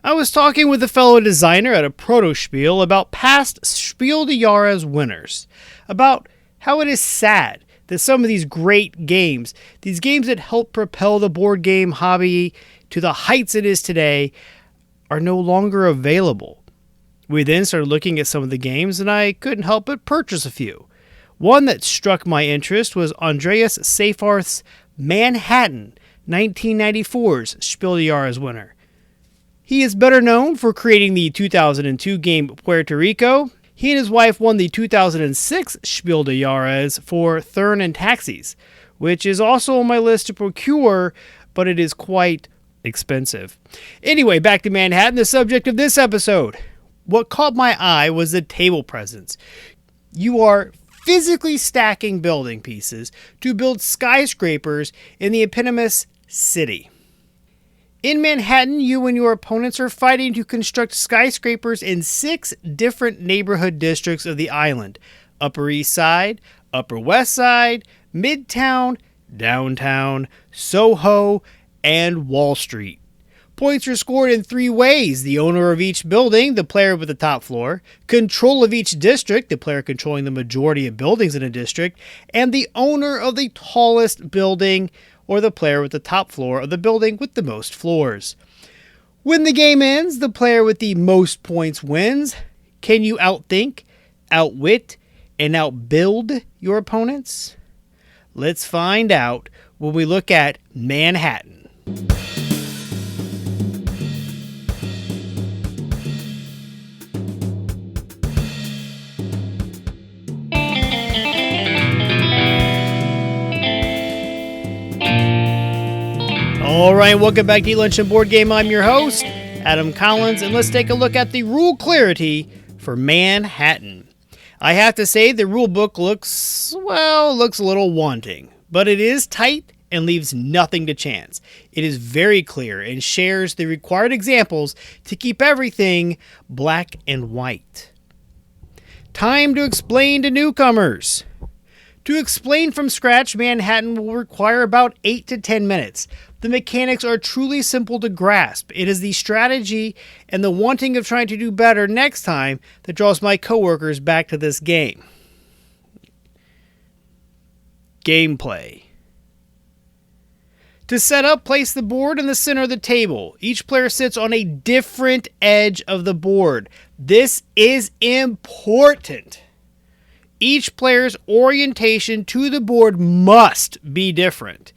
I was talking with a fellow designer at a Protospiel about past Spiel de Jahres winners, about how it is sad that some of these great games, these games that help propel the board game hobby to the heights it is today, are no longer available. We then started looking at some of the games, and I couldn't help but purchase a few. One that struck my interest was Andreas Seyfath's Manhattan, 1994's Spiel de Jahres winner. He is better known for creating the 2002 game Puerto Rico. He and his wife won the 2006 Spiel de Jahres for Thurn and Taxis, which is also on my list to procure, but it is quite expensive. Anyway, back to Manhattan, the subject of this episode. What caught my eye was the table presence. You are physically stacking building pieces to build skyscrapers in the eponymous city. In Manhattan, you and your opponents are fighting to construct skyscrapers in 6 different neighborhood districts of the island: Upper East Side, Upper West Side, Midtown, Downtown, Soho, and Wall Street. Points are scored in 3 ways: the owner of each building, the player with the top floor; control of each district, the player controlling the majority of buildings in a district; and the owner of the tallest building, or the player with the top floor of the building with the most floors. When the game ends, the player with the most points wins. Can you outthink, outwit, and outbuild your opponents? Let's find out when we look at Manhattan. Alright, welcome back to Eat Lunch and Board Game. I'm your host, Adam Collins, and let's take a look at the rule clarity for Manhattan. I have to say the rule book looks a little wanting, but it is tight and leaves nothing to chance. It is very clear and shares the required examples to keep everything black and white. Time to explain to newcomers. To explain from scratch, Manhattan will require about 8 to 10 minutes. The mechanics are truly simple to grasp. It is the strategy and the wanting of trying to do better next time that draws my coworkers back to this game. Gameplay. To set up, place the board in the center of the table. Each player sits on a different edge of the board. This is important. Each player's orientation to the board must be different.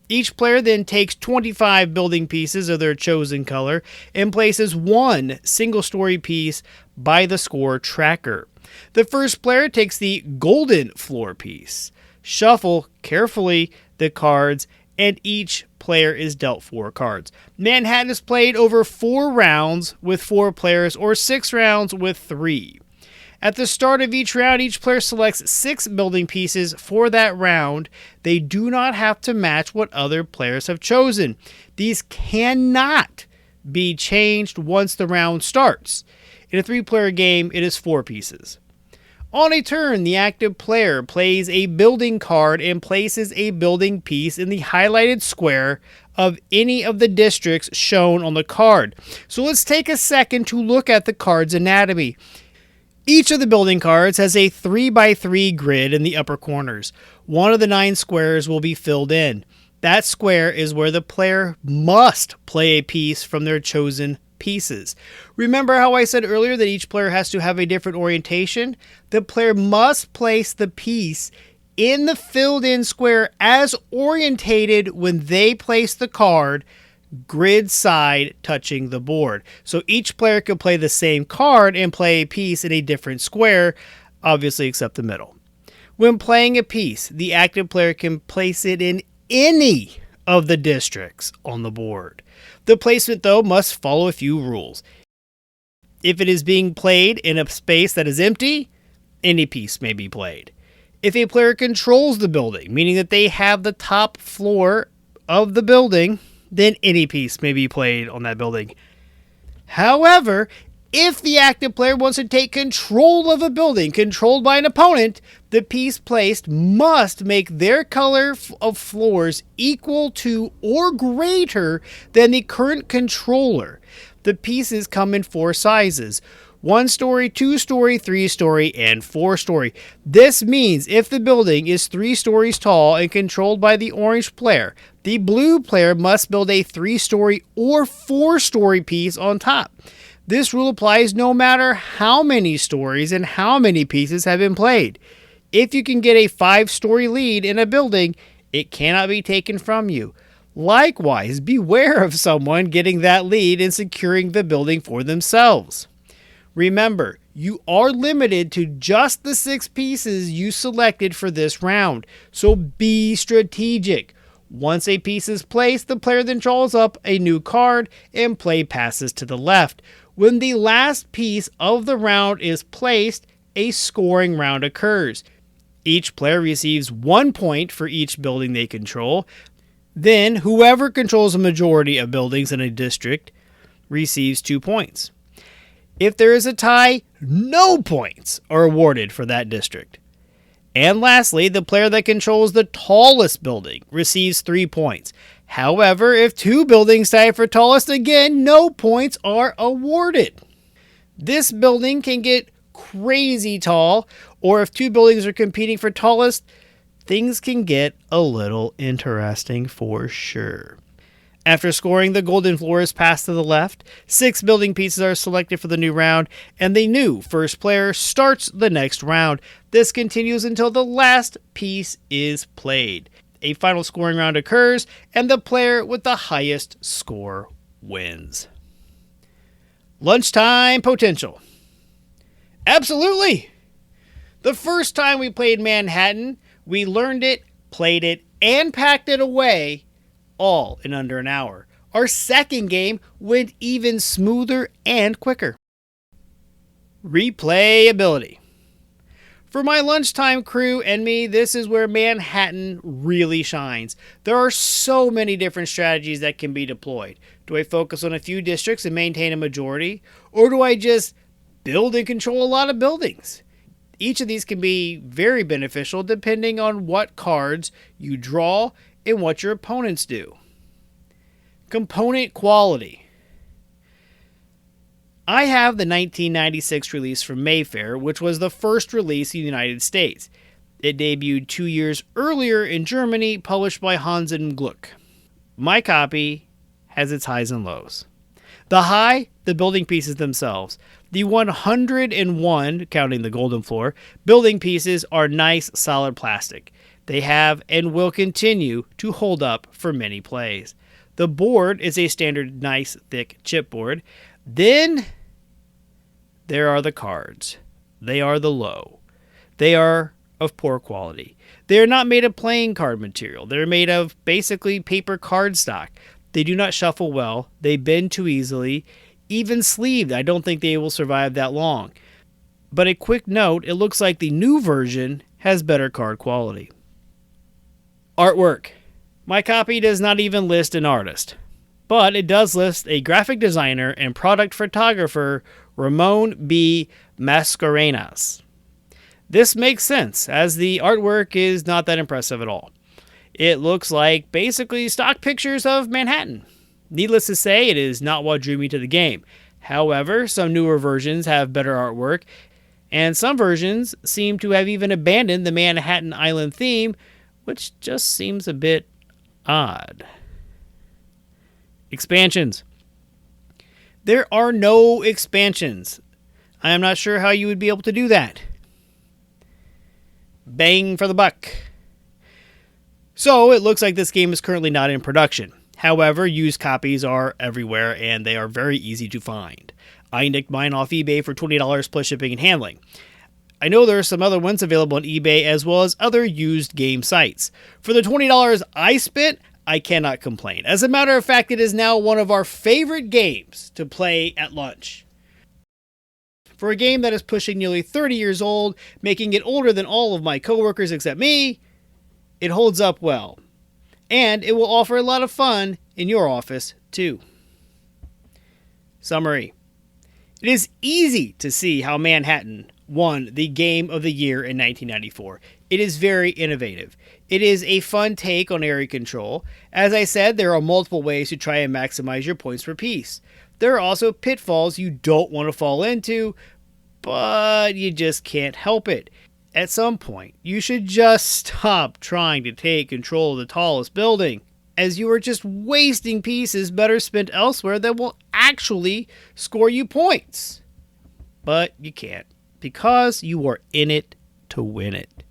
Each player then takes 25 building pieces of their chosen color and places 1 single-story piece by the score tracker. The first player takes the golden floor piece. Shuffle carefully the cards, and each player is dealt 4 cards. Manhattan is played over 4 rounds with 4 players, or 6 rounds with 3. At the start of each round, each player selects 6 building pieces for that round. They do not have to match what other players have chosen. These cannot be changed once the round starts. In a 3-player game, it is 4 pieces. On a turn, the active player plays a building card and places a building piece in the highlighted square of any of the districts shown on the card. So let's take a second to look at the card's anatomy. Each of the building cards has a 3x3 grid in the upper corners. One of the 9 squares will be filled in. That square is where the player must play a piece from their chosen pieces. Remember how I said earlier that each player has to have a different orientation? The player must place the piece in the filled in square as orientated when they place the card, grid side touching the board. So each player could play the same card and play a piece in a different square, obviously except the middle. When playing a piece, the active player can place it in any of the districts on the board. The placement, though, must follow a few rules. If it is being played in a space that is empty, any piece may be played. If a player controls the building, meaning that they have the top floor of the building, then any piece may be played on that building. However, If the active player wants to take control of a building controlled by an opponent, the piece placed must make their color of floors equal to or greater than the current controller. The pieces come in 4 sizes: 1-story, 2-story, 3-story, and 4-story. This means if the building is 3 stories tall and controlled by the orange player, the blue player must build a 3-story or 4-story piece on top. This rule applies no matter how many stories and how many pieces have been played. If you can get a 5-story lead in a building, it cannot be taken from you. Likewise, beware of someone getting that lead and securing the building for themselves. Remember, you are limited to just the 6 pieces you selected for this round, so be strategic. Once a piece is placed, the player then draws up a new card and play passes to the left. When the last piece of the round is placed, a scoring round occurs. Each player receives 1 point for each building they control. Then, whoever controls a majority of buildings in a district receives 2 points. If there is a tie, no points are awarded for that district. And lastly, the player that controls the tallest building receives 3 points. However, if 2 buildings tie for tallest, again, no points are awarded. This building can get crazy tall, or if 2 buildings are competing for tallest, things can get a little interesting for sure. After scoring, the golden floor is passed to the left, 6 building pieces are selected for the new round, and the new first player starts the next round. This continues until the last piece is played. A final scoring round occurs, and the player with the highest score wins. Lunchtime potential. Absolutely! The first time we played Manhattan, we learned it, played it, and packed it away all in under an hour. Our second game went even smoother and quicker. Replayability. For my lunchtime crew and me, this is where Manhattan really shines. There are so many different strategies that can be deployed. Do I focus on a few districts and maintain a majority? Or do I just build and control a lot of buildings? Each of these can be very beneficial depending on what cards you draw and what your opponents do. Component quality. I have the 1996 release from Mayfair, which was the first release in the United States. It debuted 2 years earlier in Germany, published by Hans and Gluck. My copy has its highs and lows. The high, the building pieces themselves. The 101, counting the golden floor, building pieces are nice, solid plastic. They have and will continue to hold up for many plays. The board is a standard nice, thick chipboard. Then there are the cards. They are the low. They are of poor quality. They are not made of playing card material. They're made of basically paper cardstock. They do not shuffle well. They bend too easily. Even sleeved, I don't think they will survive that long. But a quick note, it looks like the new version has better card quality. Artwork. My copy does not even list an artist, but it does list a graphic designer and product photographer, Ramon B. Mascarenas. This makes sense, as the artwork is not that impressive at all. It looks like basically stock pictures of Manhattan. Needless to say, it is not what drew me to the game. However, some newer versions have better artwork, and some versions seem to have even abandoned the Manhattan Island theme, which just seems a bit odd. Expansions. There are no expansions. I am not sure how you would be able to do that. Bang for the buck. So it looks like this game is currently not in production. However, used copies are everywhere and they are very easy to find. I nicked mine off eBay for $20 plus shipping and handling. I know there are some other ones available on eBay as well as other used game sites. For the $20 I spent, I cannot complain. As a matter of fact, it is now one of our favorite games to play at lunch. For a game that is pushing nearly 30 years old, making it older than all of my coworkers except me, it holds up well. And it will offer a lot of fun in your office too. Summary. It is easy to see how Manhattan won the Game of the Year in 1994. It is very innovative. It is a fun take on area control. As I said, there are multiple ways to try and maximize your points per piece. There are also pitfalls you don't want to fall into, but you just can't help it. At some point, you should just stop trying to take control of the tallest building, as you are just wasting pieces better spent elsewhere that will actually score you points. But you can't, because you are in it to win it.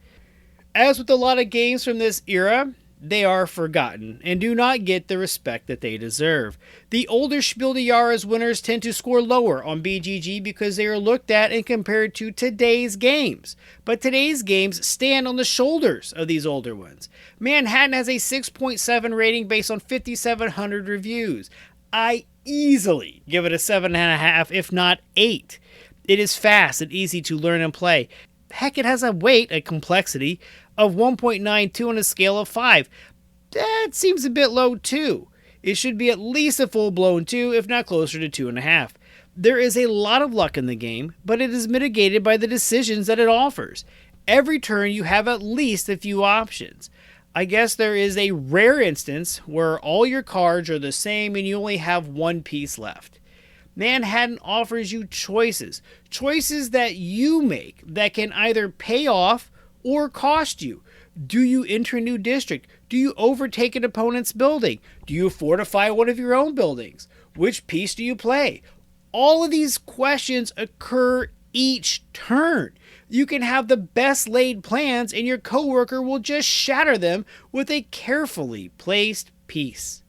As with a lot of games from this era, they are forgotten and do not get the respect that they deserve. The older Spiel des Jahres winners tend to score lower on BGG because they are looked at and compared to today's games. But today's games stand on the shoulders of these older ones. Manhattan has a 6.7 rating based on 5,700 reviews. I easily give it a 7.5, if not 8. It is fast and easy to learn and play. Heck, it has a complexity of 1.92 on a scale of 5. That seems a bit low too. It should be at least a full-blown 2, if not closer to 2.5. There is a lot of luck in the game, but it is mitigated by the decisions that it offers. Every turn you have at least a few options. I guess there is a rare instance where all your cards are the same and you only have one piece left. Manhattan offers you choices that you make that can either pay off or cost you. Do you enter a new district? Do you overtake an opponent's building? Do you fortify one of your own buildings? Which piece do you play? All of these questions occur each turn. You can have the best laid plans and your coworker will just shatter them with a carefully placed piece.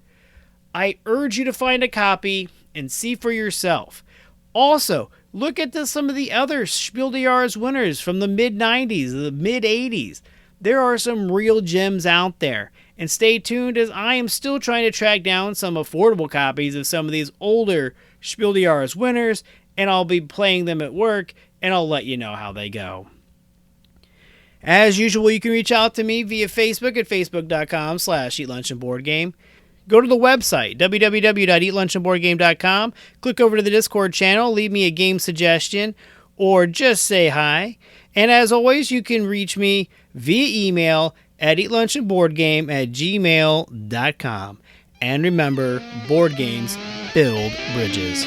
I urge you to find a copy and see for yourself. Also, look at some of the other Spiel des Jahres winners from the mid-90s, the mid-80s. There are some real gems out there. And stay tuned, as I am still trying to track down some affordable copies of some of these older Spiel des Jahres winners, and I'll be playing them at work, and I'll let you know how they go. As usual, you can reach out to me via Facebook at facebook.com/eatlunchandboardgame. Go to the website, www.eatlunchandboardgame.com, click over to the Discord channel, leave me a game suggestion, or just say hi. And as always, you can reach me via email at eatlunchandboardgame@gmail.com. And remember, board games build bridges.